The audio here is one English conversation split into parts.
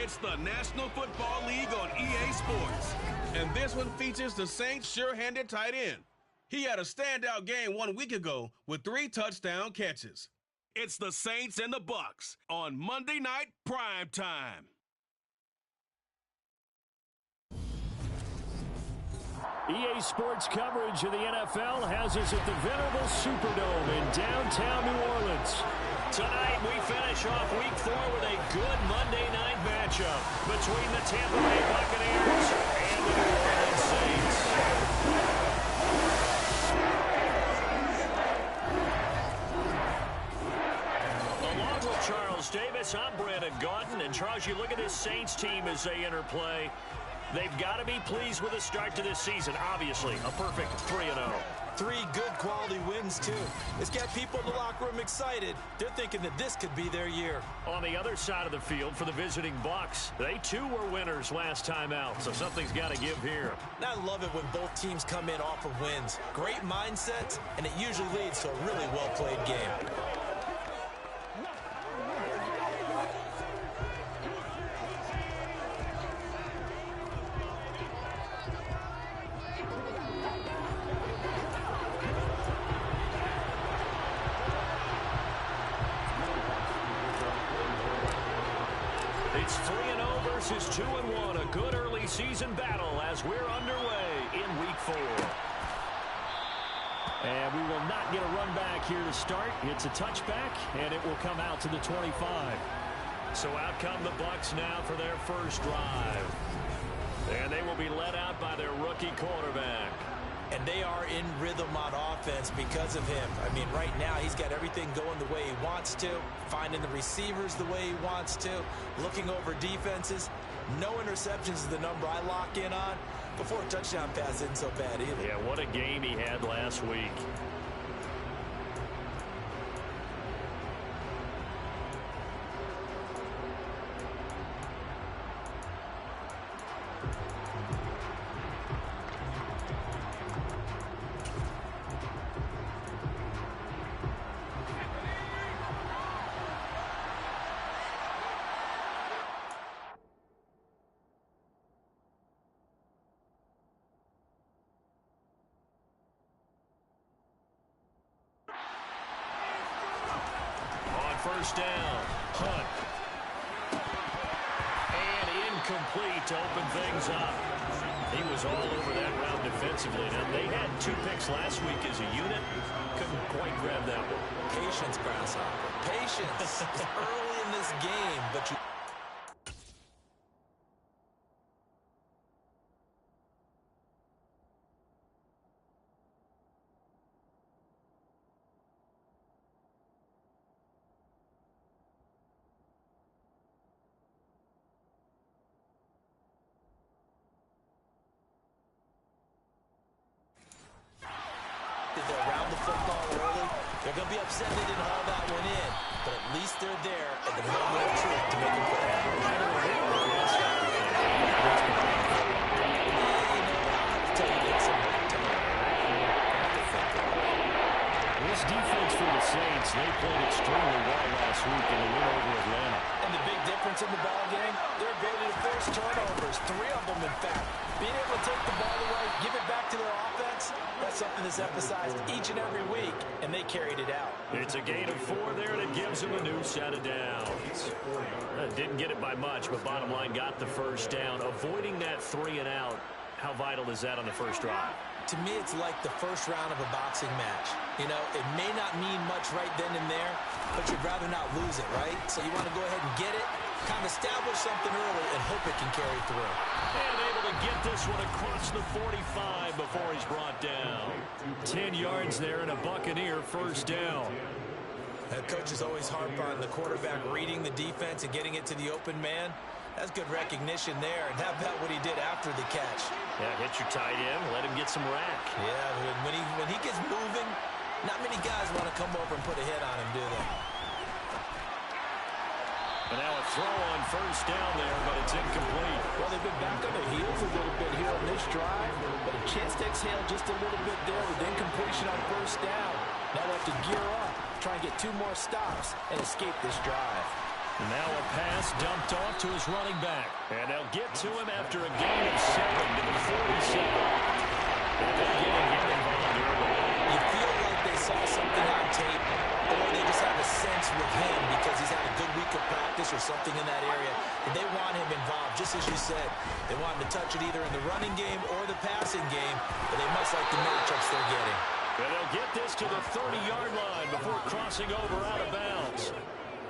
It's the National Football League on EA Sports. And this one features the Saints' sure-handed tight end. He had a standout game 1 week ago with 3 touchdown catches. It's the Saints and the Bucs on Monday Night Prime Time. EA Sports coverage of the NFL has us at the venerable Superdome in downtown New Orleans. Tonight, we finish off Week 4 with a good Monday night matchup between the Tampa Bay Buccaneers and the New Orleans Saints. Along with Charles Davis, I'm Brandon Gaudin. And Charles, you look at this Saints team as they interplay. They've got to be pleased with the start to this season. Obviously, a perfect 3-0. 3 good quality wins, too. It's got people in the locker room excited. They're thinking that this could be their year. On the other side of the field for the visiting Bucs, they too were winners last time out, so something's got to give here. I love it when both teams come in off of wins. Great mindsets, and it usually leads to a really well-played game. It's 3-0 versus 2-1, a good early season battle as we're underway in Week 4. And we will not get a run back here to start. It's a touchback, and it will come out to the 25. So out come the Bucs now for their first drive. And they will be led out by their rookie quarterback. And they are in rhythm on offense because of him. I mean, right now, he's got everything going the way he wants to, finding the receivers the way he wants to, looking over defenses. No interceptions is the number I lock in on. Before a touchdown pass isn't so bad either. Yeah, what a game he had last week. First down, Hunt. And incomplete to open things up. He was all over that route defensively. Now, they had 2 picks last week as a unit. Couldn't quite grab that one. Patience, Grasshopper. Patience. It's early in this game, but you... around the football early. They're going to be upset they didn't haul that one in, but at least they're there at the moment of truth to make a play. This defense for the Saints, they played extremely well last week in the win over Atlanta. And the big difference in the ball game, their ability to force turnovers, 3 of them in fact. Being able to take the ball away, give it back to their offense, that's something that's emphasized each and every week, and they carried it out. It's a gain of 4 there, and it gives them a new set of downs. Didn't get it by much, but bottom line got the first down. Avoiding that 3 and out, how vital is that on the first drive? To me, it's like the first round of a boxing match. You know, it may not mean much right then and there, but you'd rather not lose it, right? So you want to go ahead and get it, kind of establish something early, and hope it can carry through. And able to get this one across the 45 before he's brought down. 10 yards there and a Buccaneer first down. Coaches always harp on the quarterback reading the defense and getting it to the open man. That's good recognition there. And how about what he did after the catch? Yeah, hit your tight end, let him get some rack. Yeah, when he gets moving, not many guys want to come over and put a hit on him, do they? And now a throw on first down there, but it's incomplete. Well, they've been back on their heels a little bit here on this drive, but a chance to exhale just a little bit there with incompletion on first down. Now they have to gear up, try and get 2 more stops, and escape this drive. And now a pass dumped off to his running back. And they'll get to him after a gain of 7 to the 47. And they're getting him involved early. You feel like they saw something on tape, or they just have a sense with him because he's had a good week of practice or something in that area. And they want him involved, just as you said. They want him to touch it either in the running game or the passing game, but they must like the matchups they're getting. And they'll get this to the 30-yard line before crossing over out of bounds.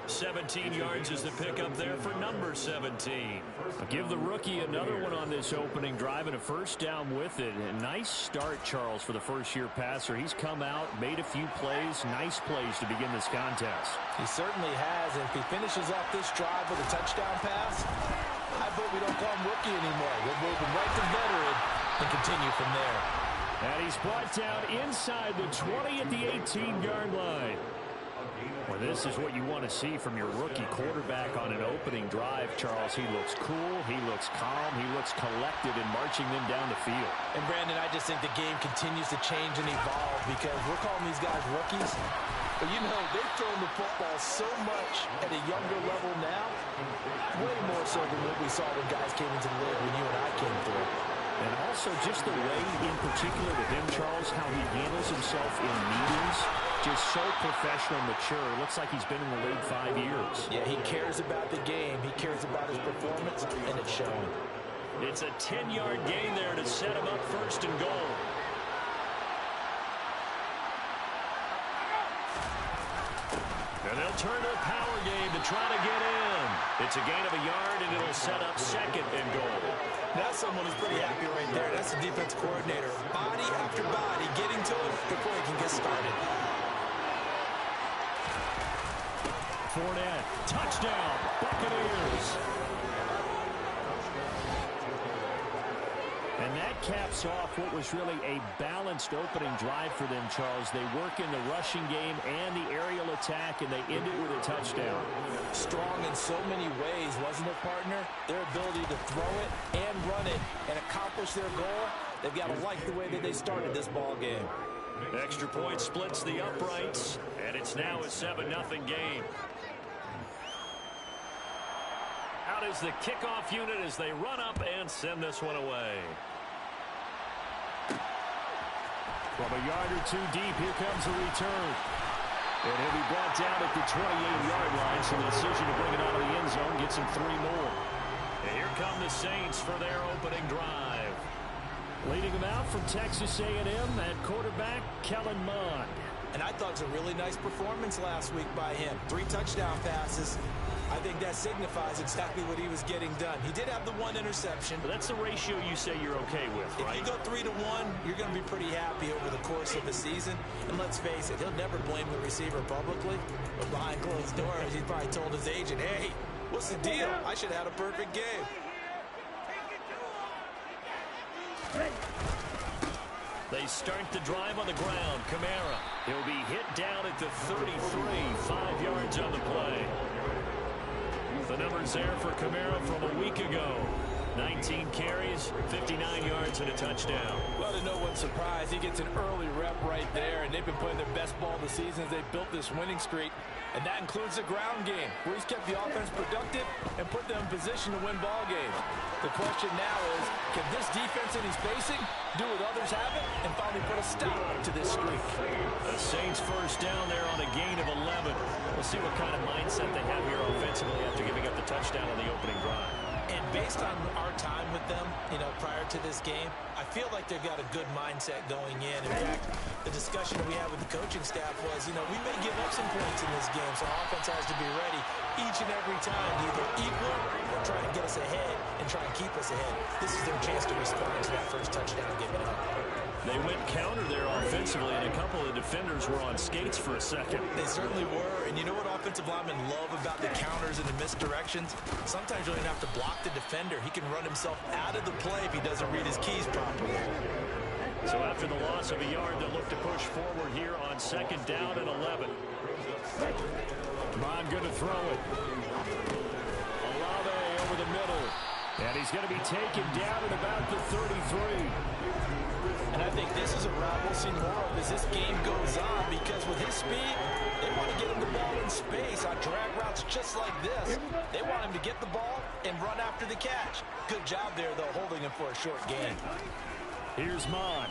17 yards is the pickup there for number 17. I'll give the rookie another one on this opening drive and a first down with it. A nice start, Charles, for the first-year passer. He's come out, made a few plays, nice plays to begin this contest. He certainly has, and if he finishes off this drive with a touchdown pass, I bet we don't call him rookie anymore. We'll move him right to veteran and continue from there. And he's brought down inside the 20 at the 18-yard line. Well, this is what you want to see from your rookie quarterback on an opening drive, Charles. He looks cool, he looks calm, he looks collected in marching them down the field. And, Brandon, I just think the game continues to change and evolve because we're calling these guys rookies. But, you know, they've thrown the football so much at a younger level now, way more so than what we saw when guys came into the league when you and I came through. And also just the way, in particular with him, Charles, how he handles himself in meetings. Just so professional, mature. Looks like he's been in the league 5 years. Yeah, he cares about the game. He cares about his performance, and it's showing. It's a 10-yard gain there to set him up first and goal. And they'll turn to a power game to try to get in. It's a gain of a yard, and it'll set up second and goal. That's someone who's pretty happy right there. That's the defense coordinator. Body after body getting to him before he can get started. Fournette, touchdown, Buccaneers. And that caps off what was really a balanced opening drive for them, Charles. They work in the rushing game and the aerial attack, and they end it with a touchdown. Strong in so many ways, wasn't it, partner? Their ability to throw it and run it and accomplish their goal, they've got to like the way that they started this ball game. Extra point splits the uprights, and it's now a 7-0 game. Out is the kickoff unit as they run up and send this one away. From a yard or two deep, here comes the return. And he'll be brought down at the 28-yard line, so the decision to bring it out of the end zone gets him 3 more. And here come the Saints for their opening drive. Leading them out from Texas A&M at quarterback, Kellen Mond. And I thought it was a really nice performance last week by him. 3 touchdown passes. I think that signifies exactly what he was getting done. He did have the 1 interception. But that's the ratio you say you're okay with, right? If you go 3 to 1, you're going to be pretty happy over the course of the season. And let's face it, he'll never blame the receiver publicly. But behind closed doors, he's probably told his agent, hey, what's the deal? I should have had a perfect game. They start the drive on the ground. Kamara, he'll be hit down at the 33, 5 yards on the play. The numbers there for Kamara from a week ago. 19 carries, 59 yards, and a touchdown. Well, to no one's surprise, he gets an early rep right there, and they've been playing their best ball this season as they've built this winning streak. And that includes the ground game, where he's kept the offense productive and put them in position to win ball games. The question now is, can this defense that he's facing do what others haven't and finally put a stop to this streak? The Saints first down there on a gain of 11. We'll see what kind of mindset they have here offensively after giving up the touchdown on the opening drive. And based on our time with them, you know, prior to this game, I feel like they've got a good mindset going in. In fact, the discussion that we had with the coaching staff was, you know, we may give up some points in this game, so our offense has to be ready each and every time, either equal or try and get us ahead and try and keep us ahead. This is their chance to respond to that first touchdown given up. They went counter there offensively, and a couple of defenders were on skates for a second. They certainly were, and you know what offensive linemen love about the counters and the misdirections? Sometimes you don't even have to block the defender. He can run himself out of the play if he doesn't read his keys properly. So after the loss of a yard, they'll look to push forward here on 2nd down and 11. Bond good to throw it. Olave over the middle. And he's going to be taken down at about the 33. And I think this is a route we'll see more of as this game goes on, because with his speed, they want to get him the ball in space on drag routes just like this. They want him to get the ball and run after the catch. Good job there, though, holding him for a short gain. Here's Mon.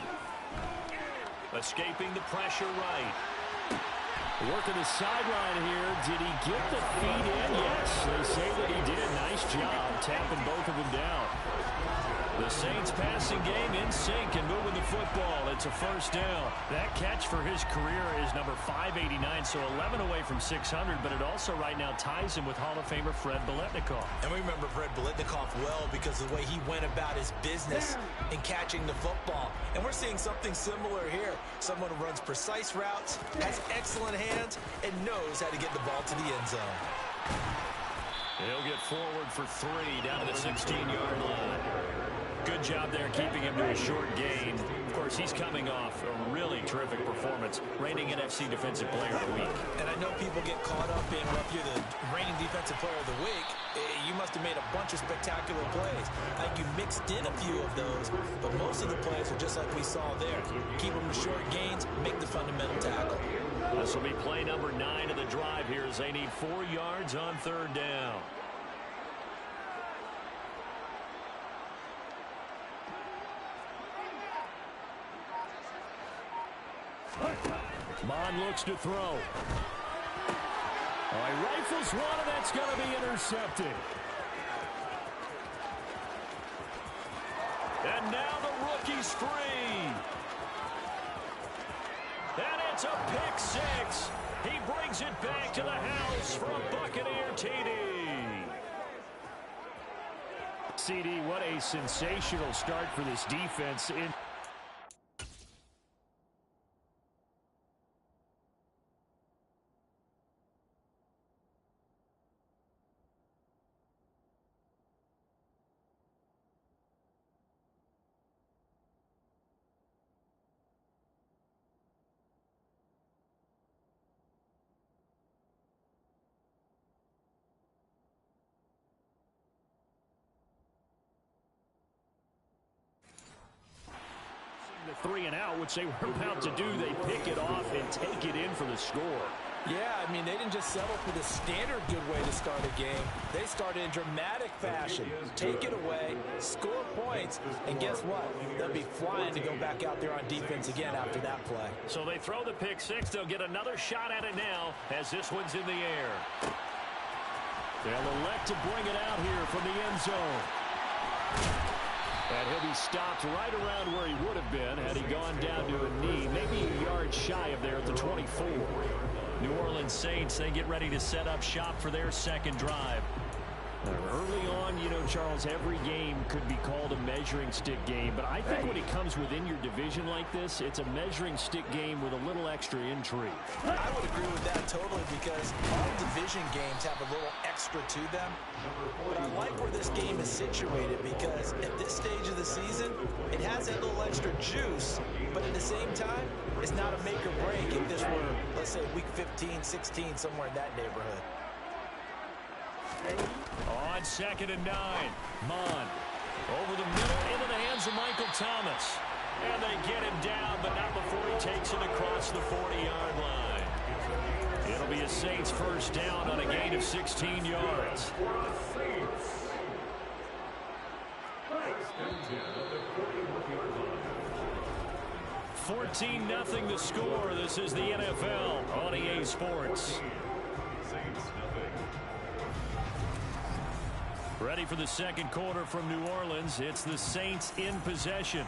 Escaping the pressure right. Working the sideline here. Did he get the feet in? Yes, they say that he did. Nice job tapping both of them down. The Saints passing game in sync and moving the football. It's a first down. That catch for his career is number 589, so 11 away from 600, but it also right now ties him with Hall of Famer Fred Biletnikoff. And we remember Fred Biletnikoff well because of the way he went about his business in catching the football. And we're seeing something similar here. Someone who runs precise routes, has excellent hands, and knows how to get the ball to the end zone. He'll get forward for 3 down to the 16-yard line. Good job there keeping him to a short gain. Of course, he's coming off a really terrific performance, reigning NFC Defensive Player of the Week. And I know people get caught up in, well, if you're the reigning Defensive Player of the Week, you must have made a bunch of spectacular plays. I think you mixed in a few of those, but most of the plays are just like we saw there. Keep them to short gains, make the fundamental tackle. This will be play number 9 of the drive here as they need 4 yards on third down. Mon looks to throw. Oh, he rifles one, and that's going to be intercepted. And now the rookie's free. And it's a pick 6. He brings it back to the house for a Buccaneer TD. CD, what a sensational start for this defense. The 3 and out, which they were about to do, they pick it off and take it in for the score. Yeah, I mean, they didn't just settle for the standard good way to start a game. They started in dramatic fashion. Take it away, score points, and guess what? They'll be flying to go back out there on defense again after that play. So they throw the pick 6. They'll get another shot at it now as this one's in the air. They'll elect to bring it out here from the end zone. And he'll be stopped right around where he would have been had he gone down to a knee, maybe a yard shy of there at the 24. New Orleans Saints, they get ready to set up shop for their second drive. Early on, you know, Charles, every game could be called a measuring stick game, but I think when it comes within your division like this, it's a measuring stick game with a little extra intrigue. I would agree with that totally, because all division games have a little extra to them. But I like where this game is situated, because at this stage of the season, it has that little extra juice, but at the same time, it's not a make or break if this were, let's say, week 15, 16, somewhere in that neighborhood. On 2nd and 9, Mon over the middle into the hands of Michael Thomas. And they get him down, but not before he takes it across the 40-yard line. It'll be a Saints first down on a gain of 16 yards. 14-0 the score. This is the NFL on EA Sports. Ready for the second quarter from New Orleans. It's the Saints in possession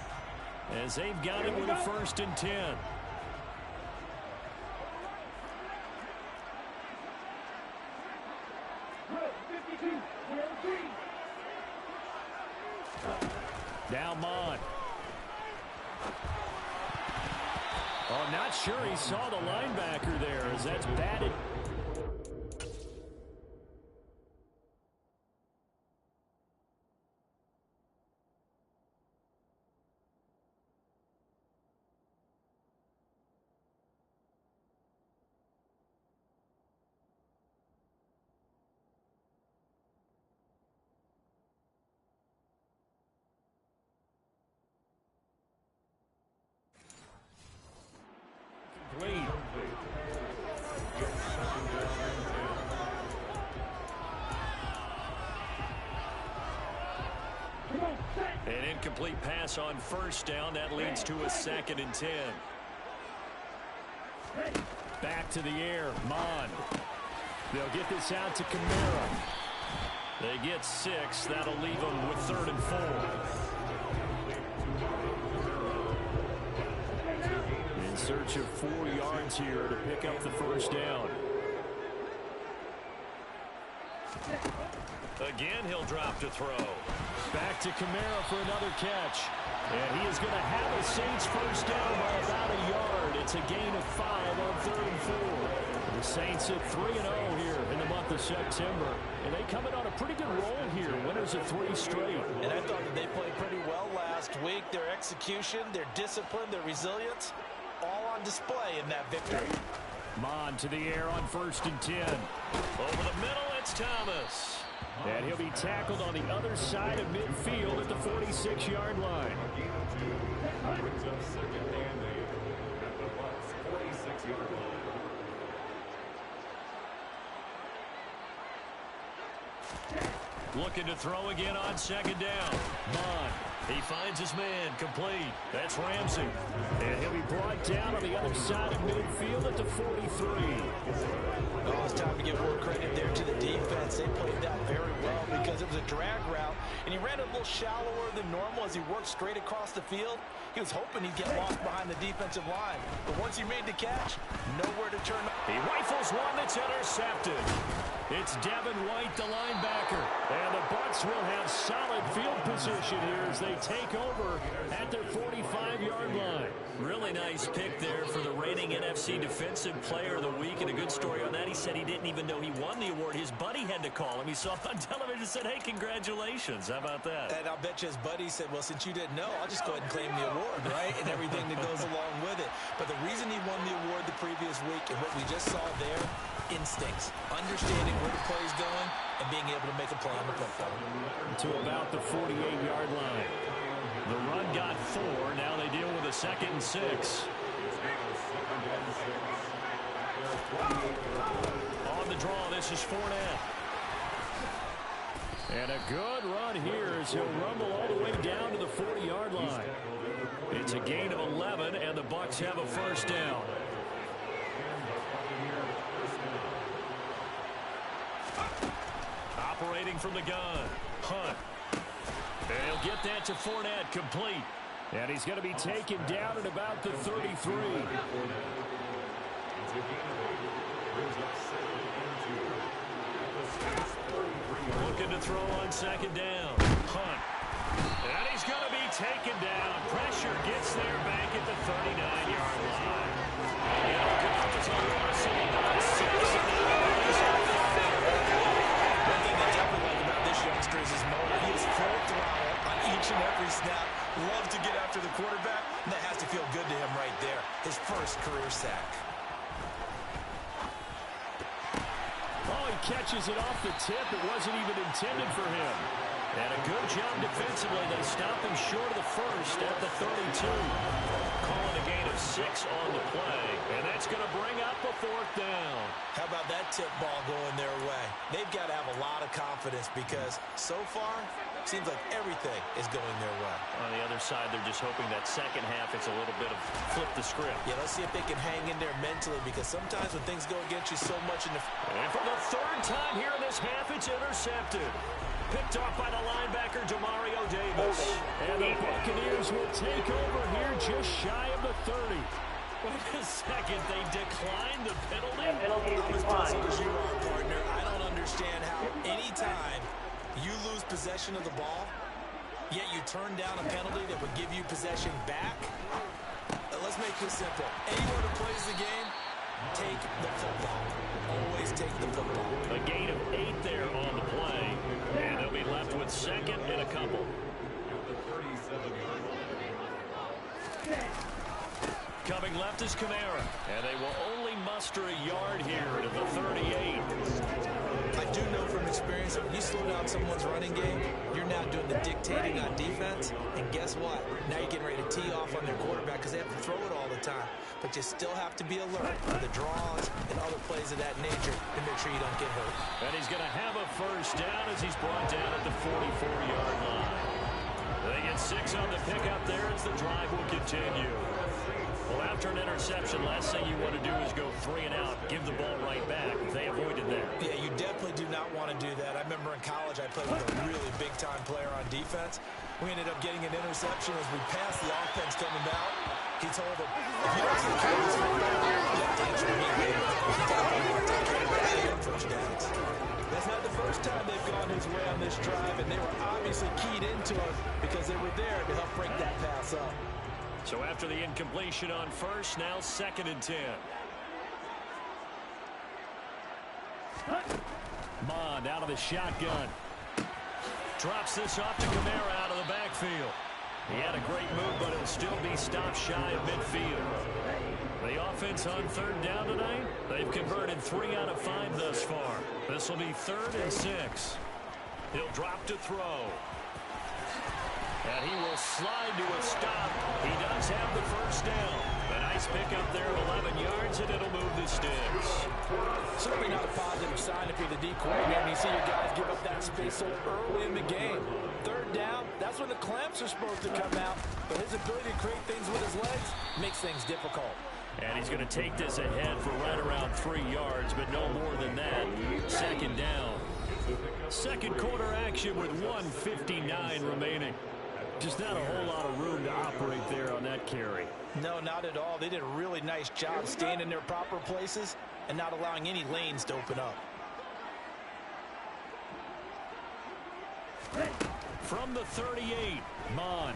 as they've got it with a 1st and 10. Now Mon. Oh, not sure he saw the linebacker there as that's batted. An incomplete pass on first down. That leads to a 2nd and 10. Back to the air. Mon. They'll get this out to Kamara. They get 6. That'll leave them with 3rd and 4. In search of 4 yards here to pick up the first down. Again, he'll drop to throw. Back to Kamara for another catch. And he is going to have a Saints first down by about a yard. It's a gain of 5 on 3rd and 4. The Saints at 3-0 here in the month of September. And they come in on a pretty good roll here. Winners of 3 straight. And I thought that they played pretty well last week. Their execution, their discipline, their resilience, all on display in that victory. Mon to the air on 1st and 10. Over the middle, it's Thomas. And he'll be tackled on the other side of midfield at the 46-yard line. Looking to throw again on 2nd down. Mon. He finds his man, complete. That's Ramsey. And he'll be brought down on the other side of midfield at the 43. Oh, it's time to give more credit there to the defense. They played that very well because it was a drag route, and he ran a little shallower than normal as he worked straight across the field. He was hoping he'd get lost behind the defensive line, but once he made the catch, nowhere to turn. He rifles one that's intercepted. It's Devin White, the linebacker, and the Bucs will have solid field position here as they take over at their 45-yard line. Really nice pick there for the reigning NFC Defensive Player of the Week, and a good story on that. He said he didn't even know he won the award. His buddy had to call him. He saw it on television and said, hey, congratulations. How about that? And I'll bet you his buddy said, well, since you didn't know, I'll just go ahead and claim the award, right? And everything that goes along with it. But the reason he won the award the previous week and what we just saw there, instincts, understanding where the play is going, and being able to make a play on the football. To about the 48-yard line. The run got 4. Now they deal with a 2nd and 6. On the draw, this is Fournette. And a good run here as he'll rumble all the way down to the 40-yard line. It's a gain of 11, and the Bucs have a first down. Operating from the gun, Hunt. And he'll get that to Fournette, complete. And he's going to be taken down at about the 33. Looking to throw on 2nd down. Hunt. And he's going to be taken down. Pressure gets there back at the 39-yard line. And it's a loss of about 6. One thing I definitely like about this youngster is his motor. He is full throttle on each and every snap. Loves to get after the quarterback, and that has to feel good to him right there. His first career sack. Oh, he catches it off the tip. It wasn't even intended for him. And a good job defensively. They stop him short of the first at the 32. Calling a gain of 6 on the play. And that's going to bring up a 4th down. How about that tip ball going their way? They've got to have a lot of confidence because so far, it seems like everything is going their way. On the other side, they're just hoping that second half it's a little bit of flip the script. Yeah, let's see if they can hang in there mentally because sometimes when things go against you so much in the... And for the 3rd time here in this half, it's intercepted. Picked off by the linebacker, Demario Davis. And the Buccaneers will take over here just shy of the 30. Wait a second, they declined the penalty? I'm as puzzled as you are, partner. I don't understand how any time you lose possession of the ball, yet you turn down a penalty that would give you possession back. Let's make this simple. Anyone who plays the game, take the football. Always take the football. A gain of 8 there on the play. And they'll be left with 2nd and a couple. Coming left is Kamara. And they will only muster a yard here to the 38. I do know from experience that when you slow down someone's running game, you're now doing the dictating on defense. And guess what? Now you're getting ready to tee off on their quarterback because they have to throw it all the time. But you still have to be alert for the draws and other plays of that nature to make sure you don't get hurt. And he's going to have a first down as he's brought down at the 44-yard line. They get 6 on the pickup there as the drive will continue. Well, after an interception, last thing you want to do is go 3 and out, give the ball right back. They avoided that. Yeah, you definitely do not want to do that. I remember in college I played with a really big-time player on defense. We ended up getting an interception as we passed the offense coming out. He told him, if you don't see the cameras coming out, you have to answer me later. He definitely want to take care of that first downs. That's not the first time they've gone his way on this drive, and they were obviously keyed into it because they were there to help break that pass up. So after the incompletion on first, now 2nd and 10. Mond out of the shotgun. Drops this off to Kamara out of the backfield. He had a great move, but it'll still be stopped shy of midfield. The offense on 3rd down tonight, they've converted 3 out of 5 thus far. This will be 3rd and 6. He'll drop to throw. And he will slide to a stop. He does have the first down. A nice pickup there of 11 yards, and it'll move the sticks. Certainly not a positive sign if you're the D coordinator and you see your guys give up that space so early in the game. 3rd down, that's when the clamps are supposed to come out. But his ability to create things with his legs makes things difficult. And he's going to take this ahead for right around 3 yards, but no more than that. 2nd down. Second quarter action with 1:59 remaining. Just not a whole lot of room to operate there on that carry. No, not at all. They did a really nice job staying in their proper places and not allowing any lanes to open up. From the 38, Mond.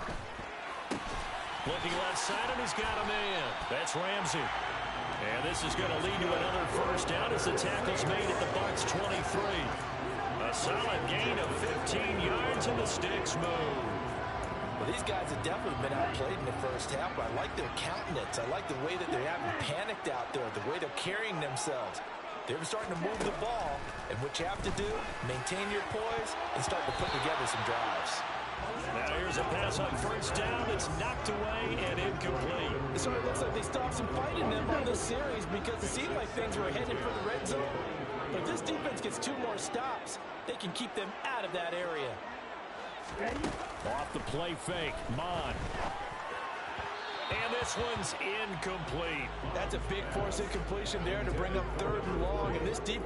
Looking left side, and he's got a man. That's Ramsey. And this is going to lead to another first down as the tackle's made at the Bucs 23. A solid gain of 15 yards, and the sticks move. Well, these guys have definitely been outplayed in the first half, but I like their countenance. I like the way that they haven't panicked out there, the way they're carrying themselves. They're starting to move the ball, and what you have to do, maintain your poise and start to put together some drives. Now here's a pass on first down. It's knocked away and incomplete. It sort of looks like they stopped some fight in them on this series because it seemed like things were headed for the red zone. But if this defense gets 2 more stops, they can keep them out of that area. Off the play fake, Mond. And this one's incomplete. That's a big force incompletion there to bring up 3rd and long. And this deep...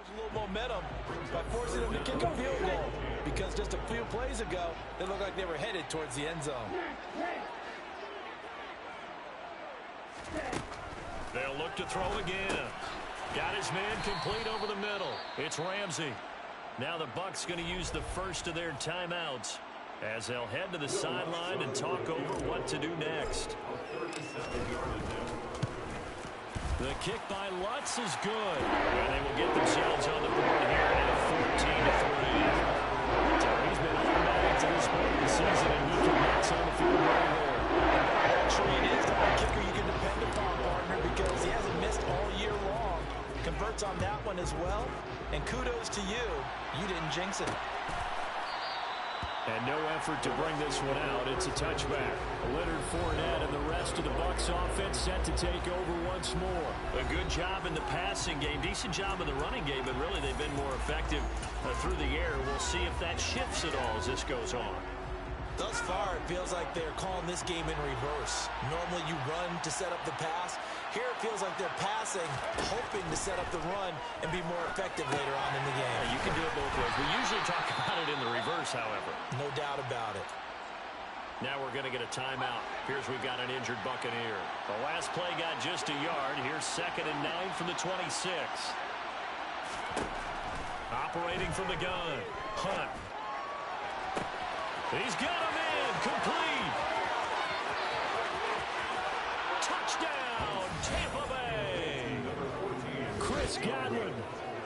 a little momentum by forcing them to kick a field goal because just a few plays ago they looked like they were headed towards the end zone. They'll look to throw again. Got his man complete over the middle. It's Ramsey. Now the Bucs going to use the first of their timeouts as they'll head to the sideline and talk over what to do next. The kick by Lutz is good. And they will get themselves on the board here at 14-3. He's been automatic to this point of the season, and he can Lutz on the field right there. Actually, it is the kicker you can depend upon, partner, because he hasn't missed all year long. Converts on that one as well. And kudos to you. You didn't jinx it. And no effort to bring this one out. It's a touchback. Leonard Fournette and the rest of the Bucs offense set to take over once more. A good job in the passing game. Decent job in the running game, but really they've been more effective through the air. We'll see if that shifts at all as this goes on. Thus far, it feels like they're calling this game in reverse. Normally you run to set up the pass. Here it feels like they're passing, hoping to set up the run and be more effective later on in the game. Yeah, you can do it both ways. We usually talk about it in the reverse, however. No doubt about it. Now we're going to get a timeout. Here's we've got an injured Buccaneer. The last play got just a yard. Here's 2nd and 9 from the 26. Operating from the gun. Hunt. He's got a man. Complete. Touchdown, Tampa Bay. Chris Godwin,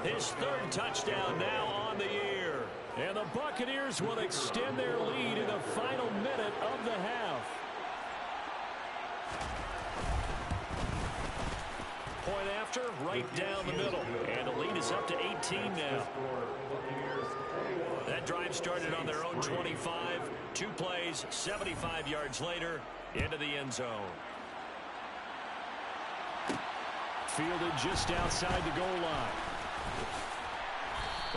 his 3rd touchdown now on the year. And the Buccaneers will extend their lead in the final minute of the half. point after, right down the middle. And the lead is up to 18 now. That drive started on their own 25. 2 plays, 75 yards later, into the end zone. Fielded just outside the goal line.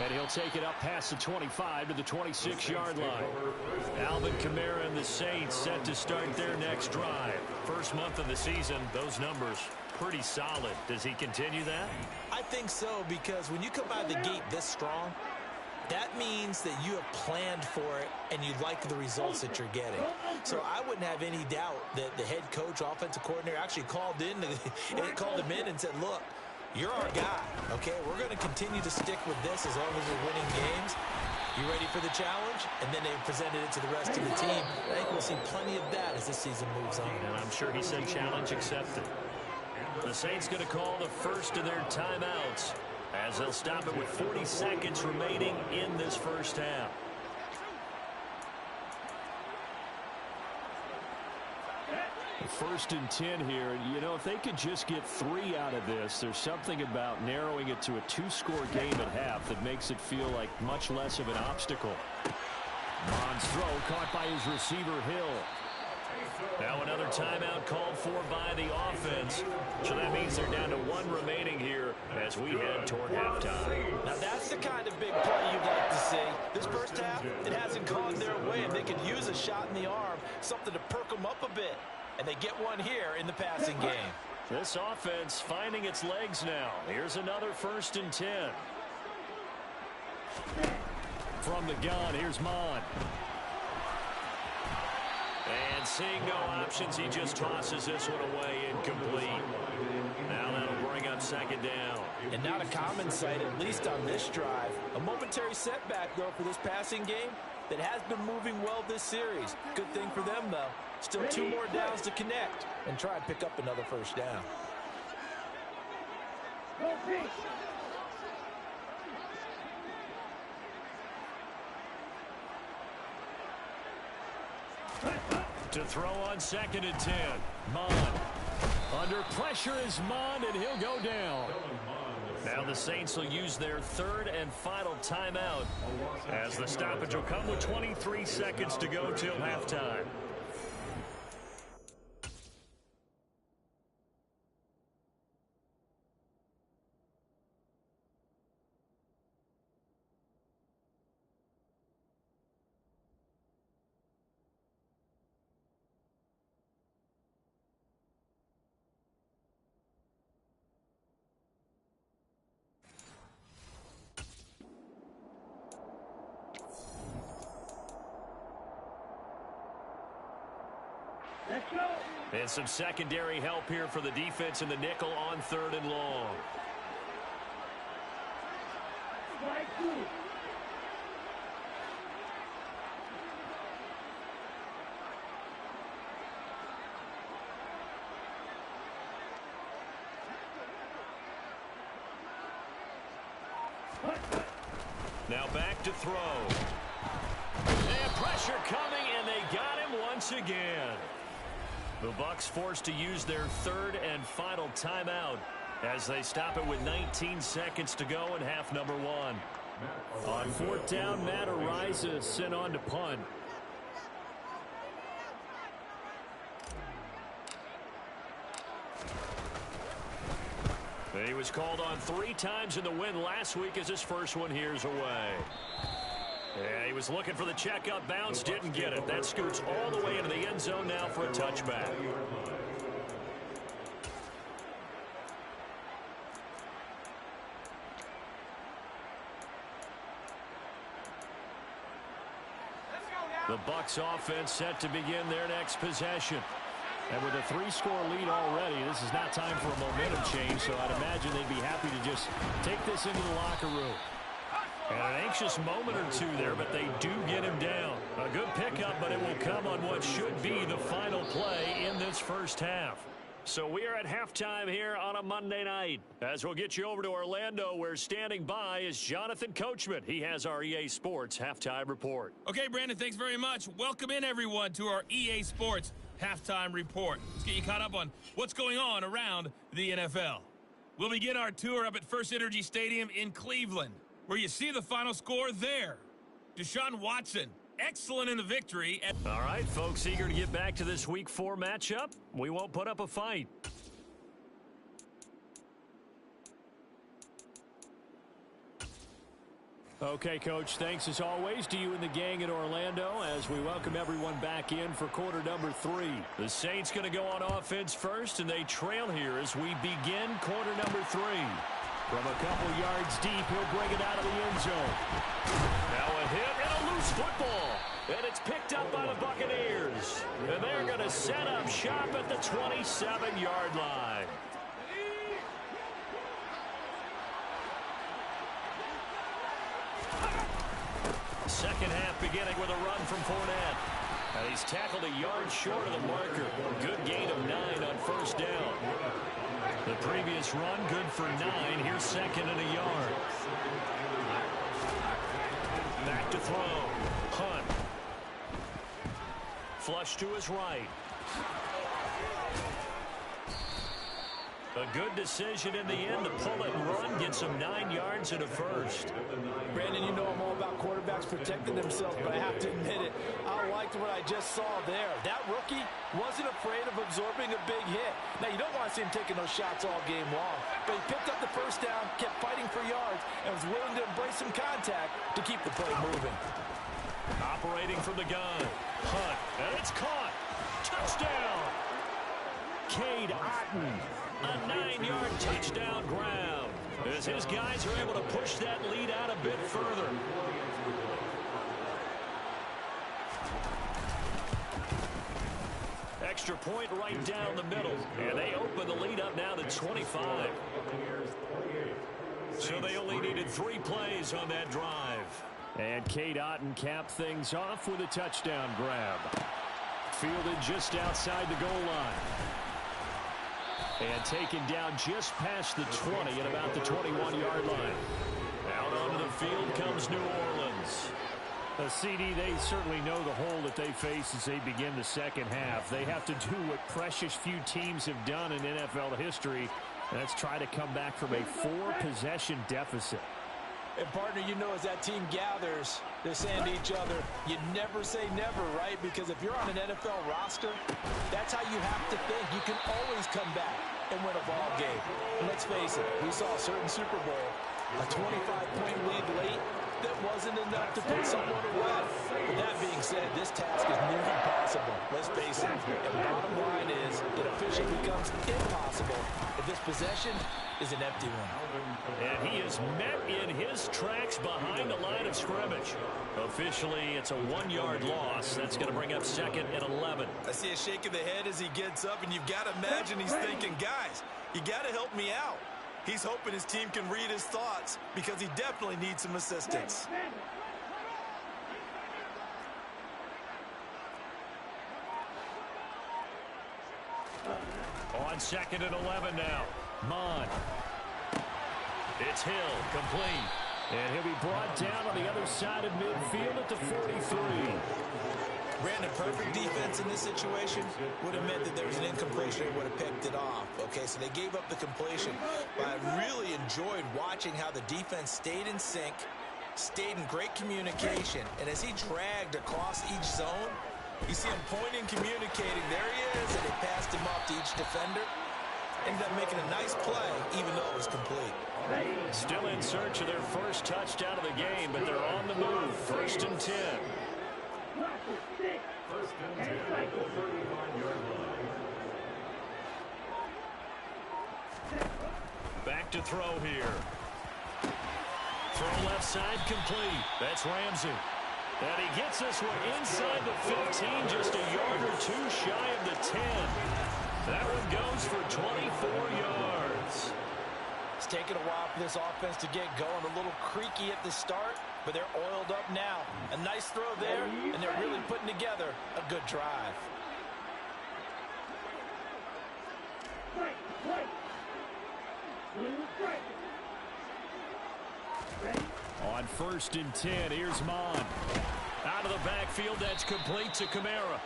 And he'll take it up past the 25 to the 26-yard line. Alvin Kamara and the Saints set to start their next drive. First month of the season, those numbers pretty solid. Does he continue that? I think so, because when you come out of the gate this strong, that means that you have planned for it and you like the results that you're getting. So I wouldn't have any doubt that the head coach, offensive coordinator, actually called him in and said, look, you're our guy, okay? We're going to continue to stick with this as long as we're winning games. You ready for the challenge? And then they presented it to the rest of the team. I think we'll see plenty of that as this season moves on. And I'm sure he said challenge accepted. The Saints going to call the first of their timeouts as they'll stop it with 40 seconds remaining in this first half. First and 10 here. You know, if they could just get 3 out of this, there's something about narrowing it to a 2-score game at half that makes it feel like much less of an obstacle. Bond's throw caught by his receiver, Hill. Now another timeout called for by the offense. So that means they're down to 1 remaining here as we head toward halftime. Now that's the kind of big play you'd like to see. This first half, it hasn't gone their way. If they could use a shot in the arm, something to perk them up a bit. And they get one here in the passing game. This offense finding its legs now. Here's another first and 10. From the gun, here's Mon. And seeing no options, he just tosses this one away incomplete. Now that'll bring up second down. And not a common sight, at least on this drive. A momentary setback, though, for this passing game that has been moving well this series. Good thing for them, though. Still 2 more downs to connect and try and pick up another first down. To throw on second and 10. Mon. Under pressure is Mon, and he'll go down. Now the Saints will use their 3rd and final timeout as the stoppage will come with 23 seconds to go till halftime. And some secondary help here for the defense in the nickel on 3rd and long. Now back to throw. And pressure coming, and they got him once again. The Bucs forced to use their 3rd and final timeout as they stop it with 19 seconds to go in half number 1. On 4th down, Matt Ariza sent on to punt. He was called on 3 times in the win last week as his first one here's away. Yeah, he was looking for the checkup bounce, didn't get it. That scoots all the way into the end zone now for a touchback. The Bucs offense set to begin their next possession. And with a 3-score lead already, this is not time for a momentum change, so I'd imagine they'd be happy to just take this into the locker room. And an anxious moment or 2 there, but they do get him down. A good pickup, but it will come on what should be the final play in this first half. So we are at halftime here on a Monday night. As we'll get you over to Orlando, where standing by is Jonathan Coachman. He has our EA Sports halftime report. Okay, Brandon, thanks very much. Welcome in, everyone, to our EA Sports halftime report. Let's get you caught up on what's going on around the NFL. We'll begin our tour up at First Energy Stadium in Cleveland, where you see the final score there. Deshaun Watson, excellent in the victory. All right, folks, eager to get back to this Week 4 matchup. We won't put up a fight. Okay, Coach, thanks as always to you and the gang in Orlando as we welcome everyone back in for quarter number 3. The Saints going to go on offense first, and they trail here as we begin quarter number 3. From a couple yards deep, he'll bring it out of the end zone. Now a hit and a loose football. And it's picked up by the Buccaneers. And they're going to set up shop at the 27-yard line. Second half beginning with a run from Fournette. And he's tackled a yard short of the marker. Good gain of 9 on first down. The previous run, good for 9. Here's second and a yard. Back to throw. Hunt. Flush to his right. A good decision in the end to pull it and run. Gets him 9 yards and a first. Brandon, you know I'm all about quarterbacks protecting themselves, but I have to admit it. I liked what I just saw there. That rookie wasn't afraid of absorbing a big hit. Now, you don't want to see him taking those shots all game long, but he picked up the first down, kept fighting for yards, and was willing to embrace some contact to keep the play moving. Operating from the gun. Hunt, and it's caught. Touchdown. Cade Otton. A 9-yard touchdown grab as his guys are able to push that lead out a bit further. Extra point right down the middle, and they open the lead up now to 25. So they only needed 3 plays on that drive. And Cade Otton capped things off with a touchdown grab. Fielded just outside the goal line. And taken down just past the 20 at about the 21-yard line. Out onto the field comes New Orleans. CD, they certainly know the hole that they face as they begin the second half. They have to do what precious few teams have done in NFL history, and that's try to come back from a 4-possession deficit. And, partner, you know, as that team gathers, they're saying to each other, you never say never, right? Because if you're on an NFL roster, that's how you have to think. You can always come back and win a ball game. And let's face it, we saw a certain Super Bowl, a 25-point lead late, that wasn't enough to put someone away. But that being said, this task is nearly impossible. Let's face it. And the bottom line is, it officially becomes impossible if this possession is an empty one. And he is met in his tracks behind the line of scrimmage. Officially, it's a 1-yard loss. That's going to bring up second and 11. I see a shake of the head as he gets up, and you've got to imagine he's thinking, guys, you got to help me out. He's hoping his team can read his thoughts because he definitely needs some assistance. On second and 11 now. Mon. It's Hill, complete. And he'll be brought down on the other side of midfield at the 43. Brandon, perfect defense in this situation would have meant that there was an incompletion and would have picked it off. Okay, so they gave up the completion. But I really enjoyed watching how the defense stayed in sync, stayed in great communication. And as he dragged across each zone, you see him pointing, communicating. There he is, and they passed him off to each defender. Ended up making a nice play, even though it was complete. Still in search of their first touchdown of the game, but they're on the move. First and 10. Back to throw here. Throw left side complete. That's Ramsey. And he gets this one inside the 15, just a yard or two shy of the 10. That one goes for 24 yards. It's taken a while for this offense to get going. A little creaky at the start, but they're oiled up now. A nice throw there, and they're really putting together a good drive. On first and 10, here's Mon. Out of the backfield, that's complete to Kamara.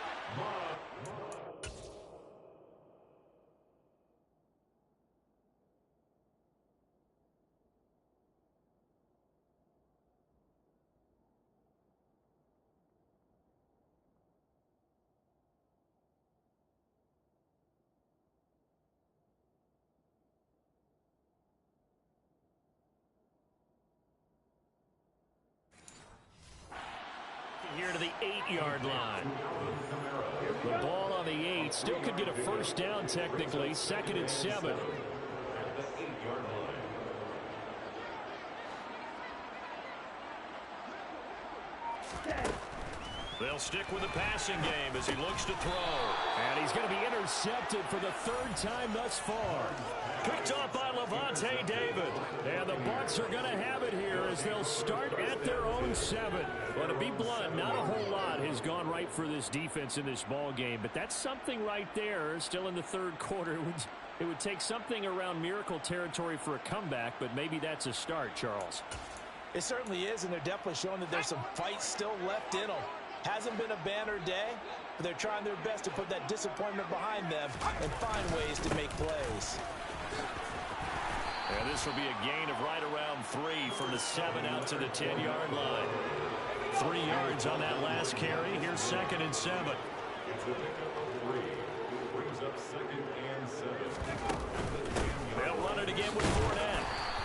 8-yard line. The ball on the 8. Still could get a first down technically. 2nd and 7. They'll stick with the passing game as he looks to throw. And he's going to be intercepted for the 3rd time thus far. Picked off by Levante David. And the Bucs are going to have it here as they'll start at their own 7. But to be blunt, not a whole lot has gone right for this defense in this ball game. But that's something right there. Still in the 3rd quarter. It would take something around miracle territory for a comeback, but maybe that's a start, Charles. It certainly is, and they're definitely showing that there's some fight still left in them. Hasn't been a banner day, but they're trying their best to put that disappointment behind them and find ways to make plays. And this will be a gain of right around 3 from the 7 out to the 10-yard line. 3 yards on that last carry. Here's 2nd and 7. They'll run it again with Fournette.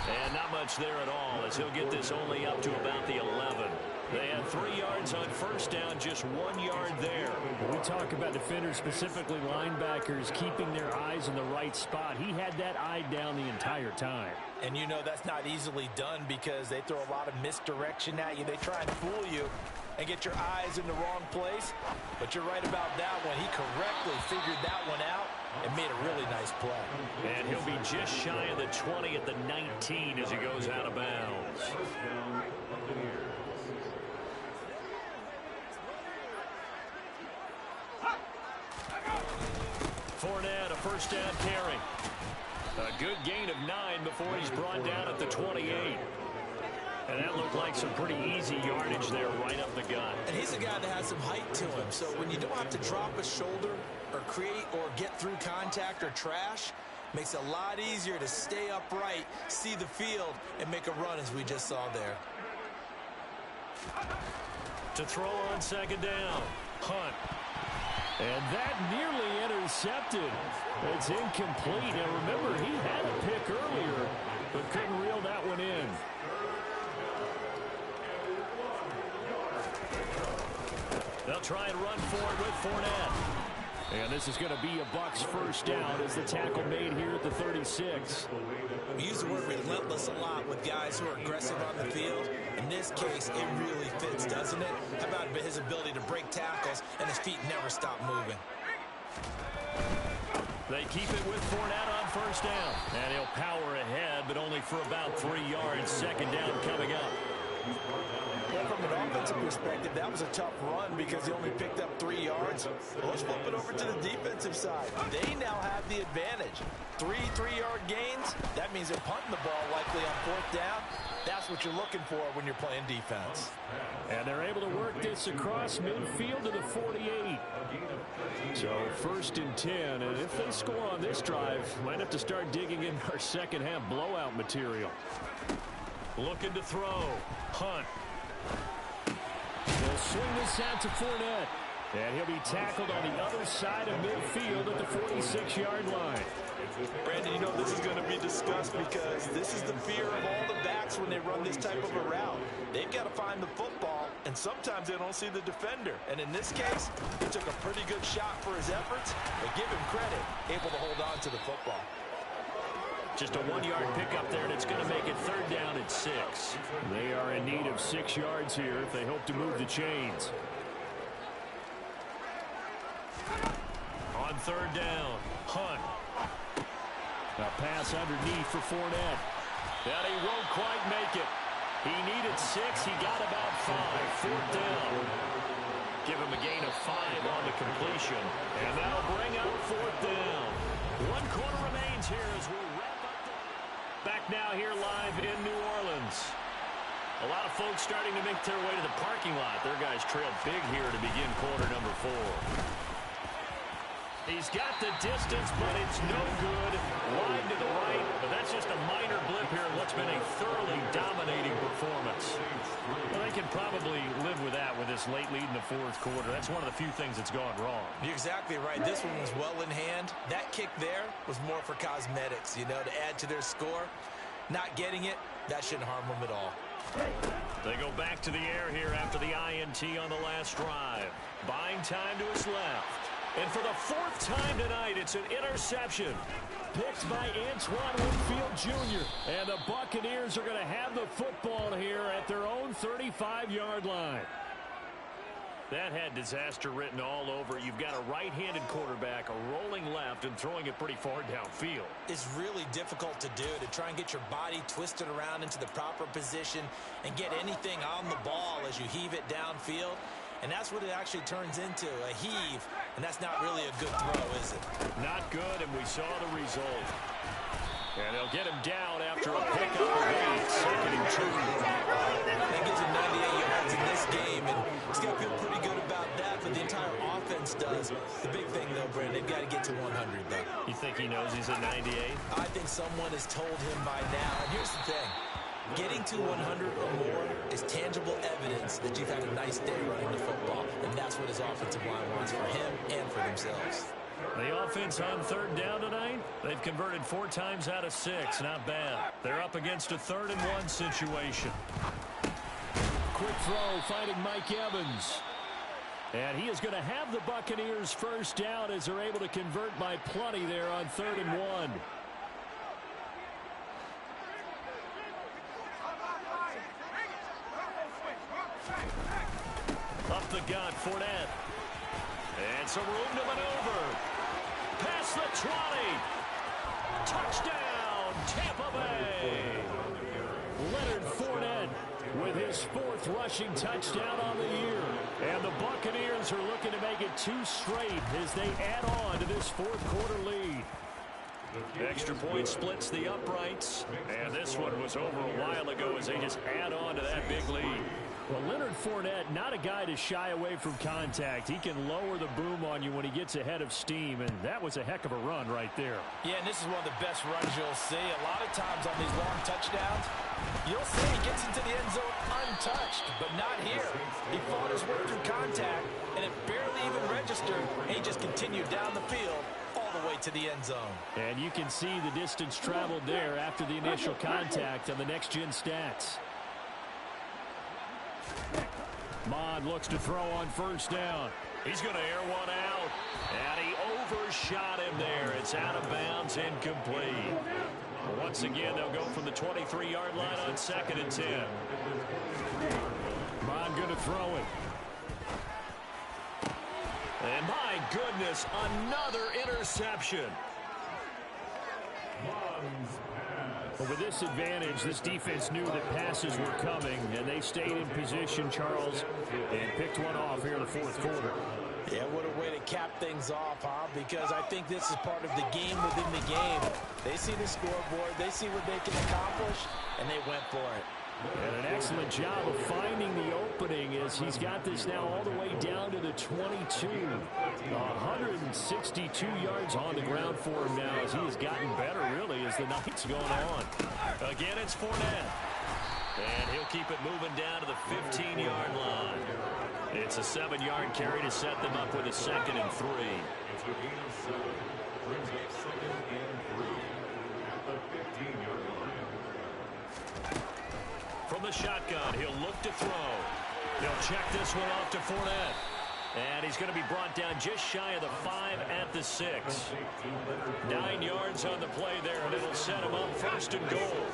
And not much there at all as he'll get this only up to about the 11. They had 3 yards on first down, just 1 yard there. We talk about defenders, specifically linebackers, keeping their eyes in the right spot. He had that eye down the entire time. And you know that's not easily done because they throw a lot of misdirection at you. They try and fool you and get your eyes in the wrong place. But you're right about that one. He correctly figured that one out and made a really nice play. And he'll be just shy of the 20 at the 19 as he goes out of bounds. Fournette, a first down carry. A good gain of 9 before he's brought down at the 28. And that looked like some pretty easy yardage there right up the gut. And he's a guy that has some height to him. So when you don't have to drop a shoulder or create or get through contact or trash, makes it a lot easier to stay upright, see the field, and make a run as we just saw there. To throw on 2nd down, Hunt. And that nearly intercepted. It's incomplete. And remember, he had a pick earlier, but couldn't reel that one in. They'll try and run forward with Fournette. And this is going to be a Bucs first down as the tackle made here at the 36. We use the word relentless a lot with guys who are aggressive on the field. In this case, it really fits, doesn't it? How about his ability to break tackles and his feet never stop moving? They keep it with Fournette on first down. And he'll power ahead, but only for about 3 yards. 2nd down coming up. Well, from an offensive perspective, that was a tough run because he only picked up 3 yards. Well, let's flip it over to the defensive side. They now have the advantage. 3 3-yard gains, that means they're punting the ball likely on 4th down. That's what you're looking for when you're playing defense. And they're able to work this across midfield to the 48. So 1st and 10, and if they score on this drive, might have to start digging in our second half blowout material. Looking to throw. Hunt. They'll swing this out to Fournette. And he'll be tackled on the other side of midfield at the 46-yard line. Brandon, you know this is going to be discussed because this is the fear of all the backs when they run this type of a route. They've got to find the football, and sometimes they don't see the defender. And in this case, he took a pretty good shot for his efforts, but give him credit, able to hold on to the football. Just a 1-yard pickup there, and it's going to make it 3rd down at 6. They are in need of 6 yards here if they hope to move the chains. On 3rd down, Hunt. A pass underneath for Fournette. And he won't quite make it. He needed 6. He got about 5. 4th down. Give him a gain of 5 on the completion. And that'll bring up 4th down. 1 quarter remains here as we wrap up. Back now here live in New Orleans. A lot of folks starting to make their way to the parking lot. Their guys trailed big here to begin quarter number 4. He's got the distance, but it's no good. Wide to the right, but that's just a minor blip here in what's been a thoroughly dominating performance. Well, they can probably live with that with this late lead in the 4th quarter. That's one of the few things that's gone wrong. You're exactly right. This one was well in hand. That kick there was more for cosmetics, you know, to add to their score. Not getting it, that shouldn't harm them at all. They go back to the air here after the INT on the last drive. Buying time to his left. And for the fourth time tonight, it's an interception. Picked by Antoine Winfield Jr. And the Buccaneers are going to have the football here at their own 35-yard line. That had disaster written all over. You've got a right-handed quarterback, a rolling left, and throwing it pretty far downfield. It's really difficult to do, to try and get your body twisted around into the proper position and get anything on the ball as you heave it downfield. And that's what it actually turns into, a heave. And that's not really a good throw, is it? Not good, and we saw the result. And they'll get him down after a pickup of 8, second and 2. That gives him 98 yards in this game, and he's got to feel pretty good about that, but the entire offense does. The big thing, though, Brandon, they've got to get to 100, though. You think he knows he's at 98? I think someone has told him by now. And here's the thing. Getting to 100 or more is tangible evidence that you've had a nice day running the football, and that's what his offensive line wants for him and for themselves. The offense on third down tonight, they've converted 4 times out of 6. Not bad. They're up against a 3rd and 1 situation. Quick throw, finding Mike Evans. And he is going to have the Buccaneers first down as they're able to convert by plenty there on 3rd and 1. Up the gut, Fournette. And some room to maneuver. Past the 20. Touchdown, Tampa Bay. Leonard Fournette with his 4th rushing touchdown on the year. And the Buccaneers are looking to make it 2 straight as they add on to this 4th quarter lead. Extra point splits the uprights. And this one was over a while ago as they just add on to that big lead. Well, Leonard Fournette, not a guy to shy away from contact. He can lower the boom on you when he gets ahead of steam, and that was a heck of a run right there. Yeah, and this is one of the best runs you'll see. A lot of times on these long touchdowns, you'll see he gets into the end zone untouched, but not here. He fought his way through contact, and it barely even registered, and he just continued down the field all the way to the end zone. And you can see the distance traveled there after the initial contact on the next-gen stats. Mond looks to throw on first down. He's going to air one out. And he overshot him there. It's out of bounds, incomplete. Once again, they'll go from the 23-yard line on 2nd and 10. Mond going to throw it. And my goodness, another interception. But with this advantage, this defense knew that passes were coming, and they stayed in position, Charles, and picked one off here in the 4th quarter. Yeah, what a way to cap things off, huh? Because I think this is part of the game within the game. They see the scoreboard, they see what they can accomplish, and they went for it. And an excellent job of finding the opening as he's got this now all the way down to the 22. 162 yards on the ground for him now as he has gotten better, really, as the night's going on. Again, it's Fournette. And he'll keep it moving down to the 15-yard line. It's a 7-yard carry to set them up with a 2nd and 3. From the shotgun, he'll look to throw. He'll check this one off to Fournette. And he's going to be brought down just shy of the 5 at the 6. 9 yards on the play there, and it'll set him up 1st and goal.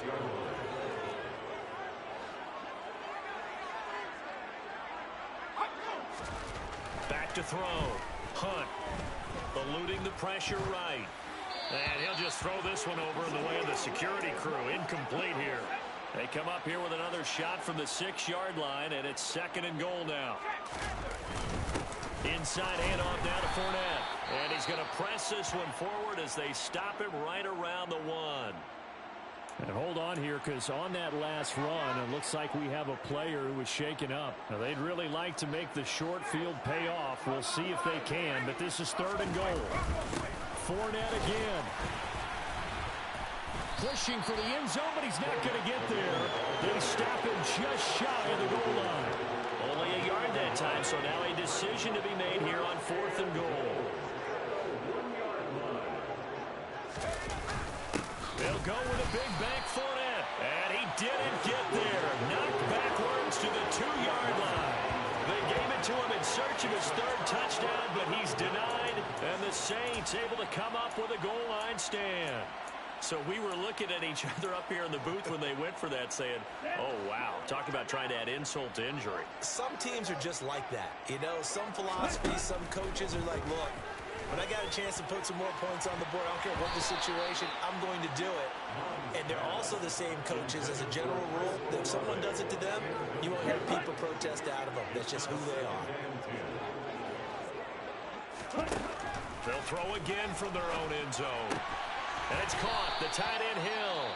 Back to throw. Hunt eluding the pressure right. And he'll just throw this one over in the way of the security crew. Incomplete here. They come up here with another shot from the 6-yard line, and it's 2nd and goal now. Inside handoff now to Fournette. And he's going to press this one forward as they stop him right around the 1. And hold on here, because on that last run, it looks like we have a player who was shaken up. Now, they'd really like to make the short field pay off. We'll see if they can, but this is 3rd and goal. Fournette again. Pushing for the end zone, but he's not going to get there. They stop him just shy of the goal line. Only a yard that time, so now a decision to be made here on 4th and goal. They'll go with a big bank Fournette. And he didn't get there. Knocked backwards to search of his third touchdown, but he's denied, and the Saints able to come up with a goal line stand. So we were looking at each other up here in the booth when they went for that, saying, oh, wow, talk about trying to add insult to injury. Some teams are just like that. You know, some philosophies, some coaches are like, look, when I got a chance to put some more points on the board, I don't care what the situation, I'm going to do it. And they're also the same coaches as a general rule that if someone does it to them, you won't hear people protest out of them. That's just who they are. They'll throw again from their own end zone. And it's caught, the tight end Hill.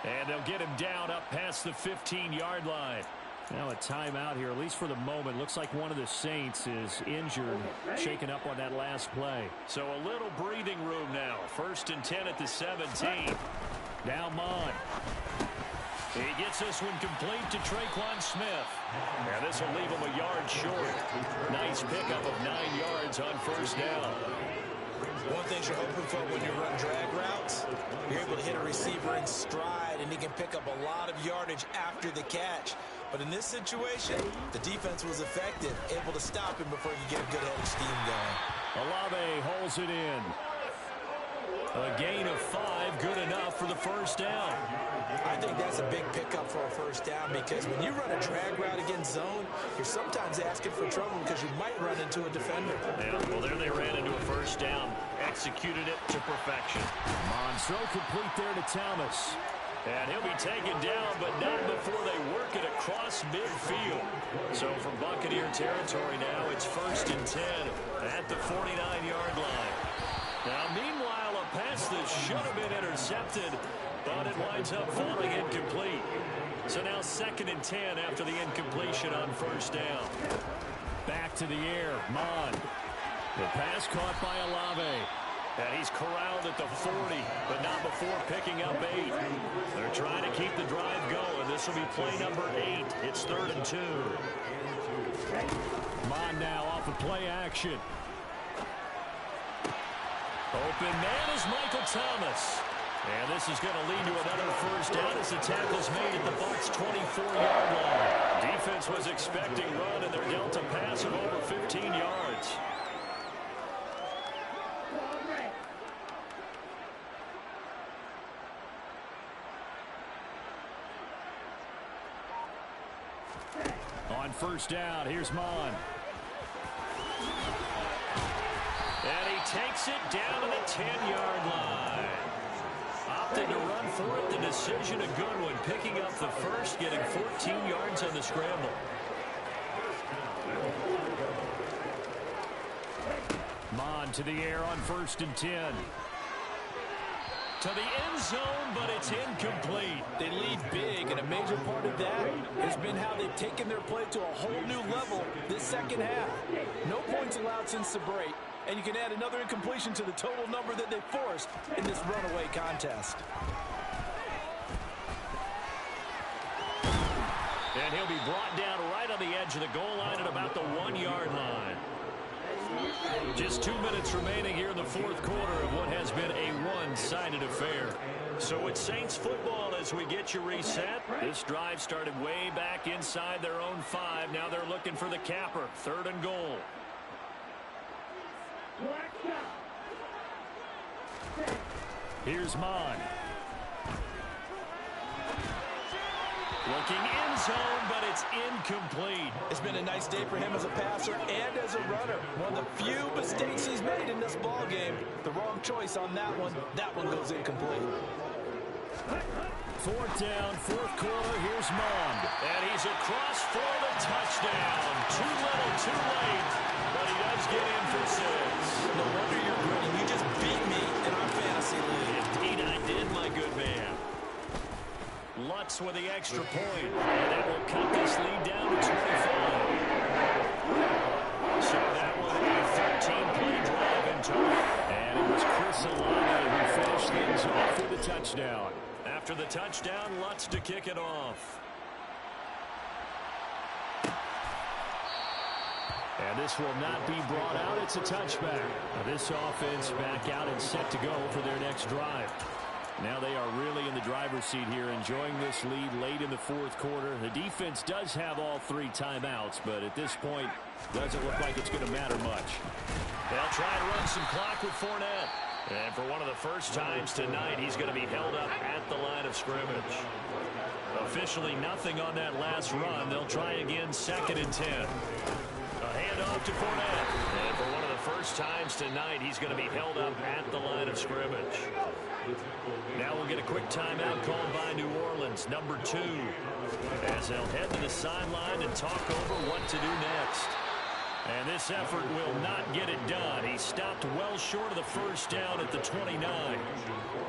And they'll get him down up past the 15-yard line. Now a timeout here, at least for the moment. Looks like one of the Saints is injured, shaken up on that last play. So a little breathing room now. 1st and 10 at the 17. Now Mon. He gets this one complete to Traquan Smith. And this will leave him a yard short. Nice pickup of 9 yards on 1st down. One thing you're hoping for when you run drag routes, you're able to hit a receiver in stride, and he can pick up a lot of yardage after the catch. But in this situation, the defense was effective, able to stop him before you get a good head of steam going. Olave holds it in. A gain of 5, good enough for the 1st down. I think that's a big pickup for a 1st down because when you run a drag route against zone, you're sometimes asking for trouble because you might run into a defender. Yeah, well, there they ran into a 1st down. Executed it to perfection. Monstro complete there to Thomas. And he'll be taken down, but not before they work it across midfield. So from Buccaneer territory now, it's 1st and 10 at the 49-yard line. Now, meanwhile, a pass that should have been intercepted, but it winds up falling incomplete. So now 2nd and 10 after the incompletion on 1st down. Back to the air, Mon. The pass caught by Olave. And he's corralled at the 40, but not before picking up 8. They're trying to keep the drive going. This will be play number 8. It's 3rd and 2. Mon now off of play action. Open man is Michael Thomas. And this is going to lead to another 1st down as the tackle's made at the Bucs' 24-yard line. Defense was expecting run, and they're dealt a pass of over 15 yards. On 1st down, here's Mon. And he takes it down to the 10-yard line. Opted to run for it. The decision a good one. Picking up the 1st, getting 14 yards on the scramble. Mon to the air on 1st and 10. To the end zone, but it's incomplete. They lead big, and a major part of that has been how they've taken their play to a whole new level this 2nd half. No points allowed since the break, and you can add another incompletion to the total number that they forced in this runaway contest. And he'll be brought down right on the edge of the goal line at about the 1-yard line. Just 2 minutes remaining here in the 4th quarter of what has been a one-sided affair. So it's Saints football as we get you reset. This drive started way back inside their own 5. Now they're looking for the capper. 3rd and goal. Here's Mon. Looking end zone, but it's incomplete. It's been a nice day for him as a passer and as a runner. One of the few mistakes he's made in this ball game. The wrong choice on that one. That one goes incomplete. 4th down, 4th quarter. Here's Mon. And he's across for the touchdown. Too little, too late. But he does get in for 6. No wonder you're grinning. You just beat me in our fantasy league. Indeed I did, my good man. Lutz with the extra point. And that will cut this lead down to 25. So that will be a 13-play drive in total. And it was Chris Olave who finished things off with the touchdown. After the touchdown, Lutz to kick it off. And this will not be brought out. It's a touchback. Now this offense back out and set to go for their next drive. Now they are really in the driver's seat here, enjoying this lead late in the fourth quarter. The defense does have all 3 timeouts, but at this point, doesn't look like it's going to matter much. They'll try to run some clock with Fournette. And for one of the first times tonight, he's going to be held up at the line of scrimmage. Officially nothing on that last run. They'll try again, 2nd and 10. A handoff to Fournette. And for one of the first times tonight, he's going to be held up at the line of scrimmage. Now we'll get a quick timeout called by New Orleans, number 2. As they'll head to the sideline and talk over what to do next. And this effort will not get it done. He stopped well short of the first down at the 29.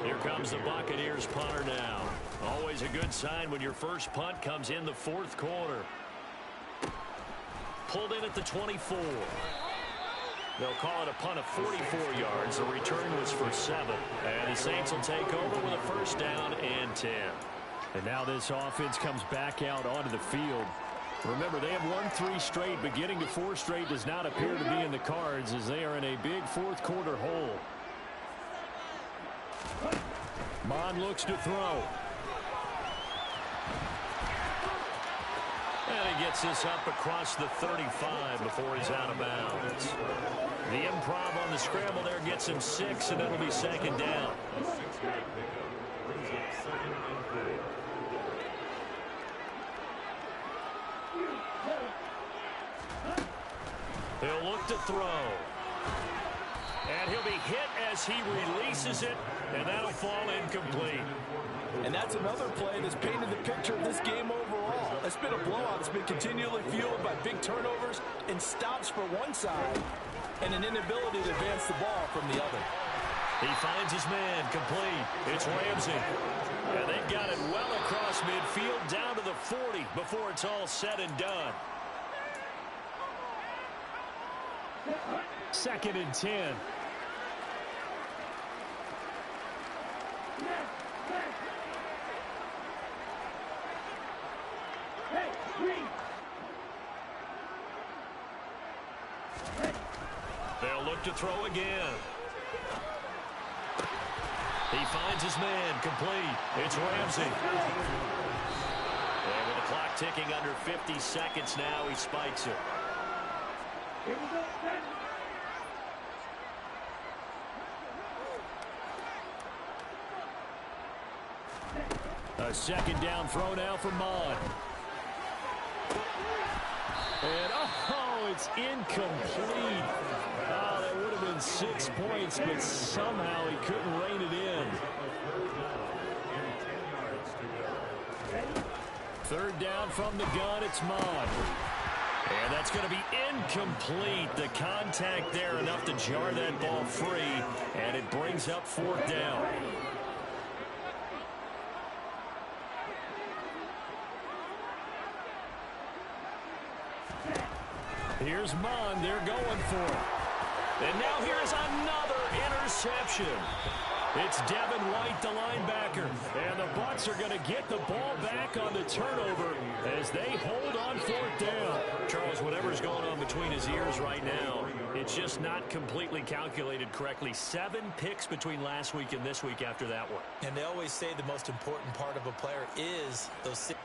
Here comes the Buccaneers punter now. Always a good sign when your first punt comes in the fourth quarter. Pulled in at the 24. They'll call it a punt of 44 yards. The return was for 7. And the Saints will take over with a first down and 10. And now this offense comes back out onto the field. Remember, they have won 3 straight, but getting to 4 straight does not appear to be in the cards as they are in a big fourth quarter hole. Mond looks to throw. And he gets this up across the 35 before he's out of bounds. The improv on the scramble there gets him 6, and it'll be 2nd down. He'll look to throw. And he'll be hit as he releases it, and that'll fall incomplete. And that's another play that's painted the picture of this game overall. It's been a blowout that's been continually fueled by big turnovers and stops for one side and an inability to advance the ball from the other. He finds his man complete. It's Ramsey. And they've got it well across midfield down to the 40 before it's all said and done. 2nd and 10. They'll look to throw again. He finds his man complete. It's Ramsey. And with the clock ticking under 50 seconds now, he spikes it. A 2nd down throw now for Mond. And, oh, it's incomplete. Oh, that would have been 6 points, but somehow he couldn't rein it in. 3rd down from the gun, it's Mond. And that's going to be incomplete. The contact there enough to jar that ball free, and it brings up 4th down. Here's Mond. They're going for it. And now here's another interception. It's Devin White, the linebacker. And the Bucs are going to get the ball back on the turnover as they hold on 4th down. Charles, whatever's going on between his ears right now, it's just not completely calculated correctly. 7 picks between last week and this week after that one. And they always say the most important part of a player is those 6.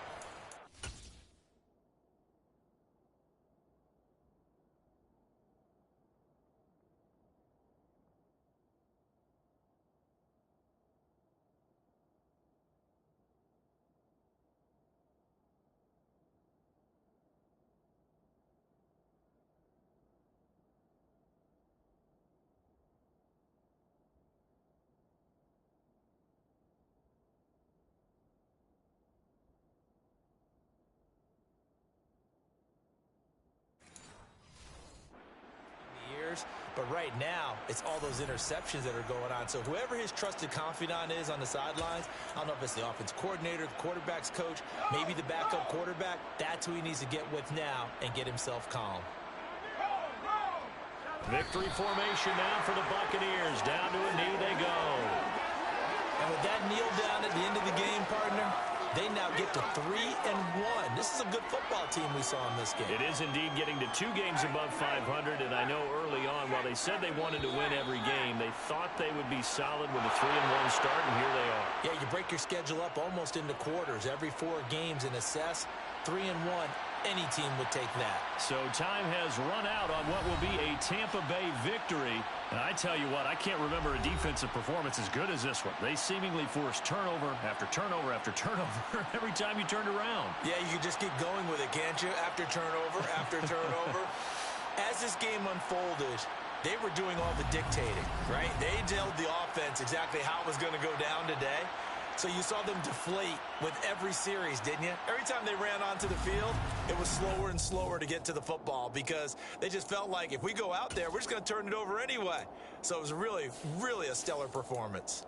But right now, it's all those interceptions that are going on. So whoever his trusted confidant is on the sidelines, I don't know if it's the offense coordinator, the quarterback's coach, maybe the backup quarterback, that's who he needs to get with now and get himself calm. Victory formation now for the Buccaneers. Down to a knee they go. And with that kneel down at the end of the game, partner, They now get to 3-1. This is a good football team we saw in this game. It is indeed getting to 2 games above 500, and I know early on, while they said they wanted to win every game, they thought they would be solid with a 3-1 start, and here they are. Yeah, you break your schedule up almost into quarters, every 4 games, and assess 3-1. Any team would take that. So time has run out on what will be a Tampa Bay victory. And I tell you what, I can't remember a defensive performance as good as this one. They seemingly forced turnover after turnover after turnover every time you turned around. Yeah, you can just keep going with it, can't you? After turnover, after turnover. As this game unfolded, they were doing all the dictating, right? They told the offense exactly how it was going to go down today. So you saw them deflate with every series, didn't you? Every time they ran onto the field, it was slower and slower to get to the football because they just felt like if we go out there, we're just going to turn it over anyway. So it was really, really a stellar performance.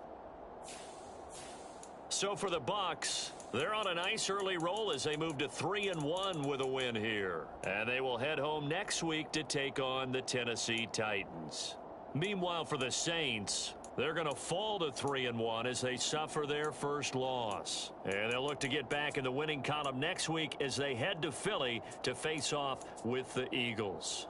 So for the Bucs, they're on a nice early roll as they move to 3-1 with a win here. And they will head home next week to take on the Tennessee Titans. Meanwhile, for the Saints, they're going to fall to 3-1 as they suffer their first loss. And they'll look to get back in the winning column next week as they head to Philly to face off with the Eagles.